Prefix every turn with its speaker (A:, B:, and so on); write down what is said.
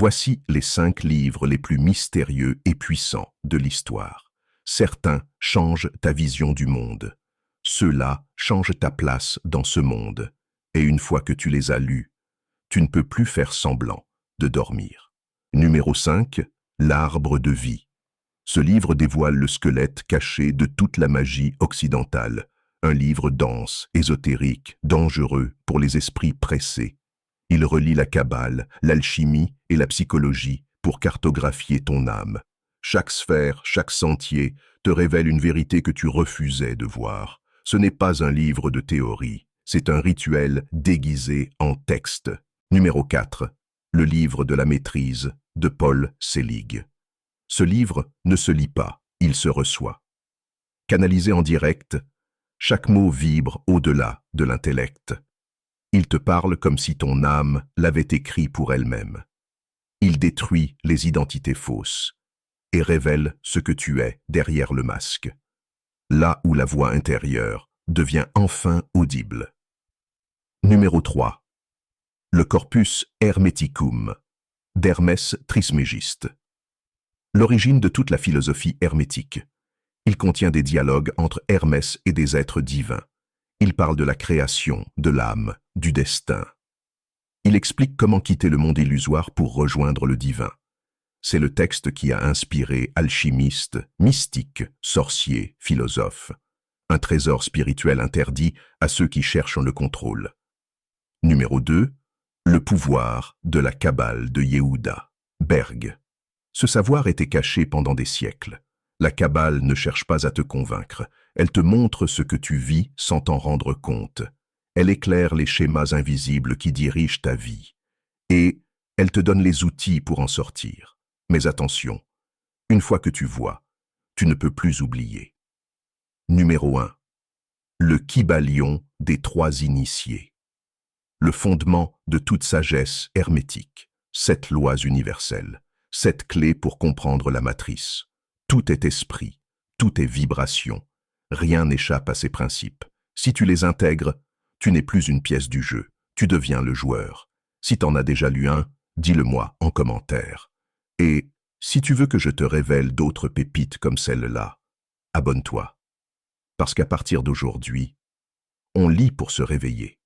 A: Voici les 5 livres les plus mystérieux et puissants de l'histoire. Certains changent ta vision du monde. Ceux-là changent ta place dans ce monde. Et une fois que tu les as lus, tu ne peux plus faire semblant de dormir. Numéro 5, L'Arbre de vie. Ce livre dévoile le squelette caché de toute la magie occidentale. Un livre dense, ésotérique, dangereux pour les esprits pressés. Il relie la Kabbale, l'alchimie et la psychologie pour cartographier ton âme. Chaque sphère, chaque sentier te révèle une vérité que tu refusais de voir. Ce n'est pas un livre de théorie, c'est un rituel déguisé en texte. Numéro 4. Le livre de la maîtrise de Paul Selig. Ce livre ne se lit pas, il se reçoit. Canalisé en direct, chaque mot vibre au-delà de l'intellect. Il te parle comme si ton âme l'avait écrit pour elle-même. Il détruit les identités fausses et révèle ce que tu es derrière le masque. Là où la voix intérieure devient enfin audible. Numéro 3. Le Corpus Hermeticum d'Hermès Trismégiste. L'origine de toute la philosophie hermétique. Il contient des dialogues entre Hermès et des êtres divins. Il parle de la création, de l'âme, du destin. Il explique comment quitter le monde illusoire pour rejoindre le divin. C'est le texte qui a inspiré alchimistes, mystiques, sorciers, philosophes. Un trésor spirituel interdit à ceux qui cherchent le contrôle. Numéro 2. Le pouvoir de la Kabbale de Yehuda, Berg. Ce savoir était caché pendant des siècles. La Kabbale ne cherche pas à te convaincre. Elle te montre ce que tu vis sans t'en rendre compte. Elle éclaire les schémas invisibles qui dirigent ta vie. Et elle te donne les outils pour en sortir. Mais attention, une fois que tu vois, tu ne peux plus oublier. Numéro 1. Le Kybalion des 3 initiés. Le fondement de toute sagesse hermétique. 7 lois universelles. 7 clés pour comprendre la matrice. Tout est esprit, tout est vibration. Rien n'échappe à ces principes. Si tu les intègres, tu n'es plus une pièce du jeu, tu deviens le joueur. Si t'en as déjà lu un, dis-le-moi en commentaire. Et si tu veux que je te révèle d'autres pépites comme celle-là, abonne-toi. Parce qu'à partir d'aujourd'hui, on lit pour se réveiller.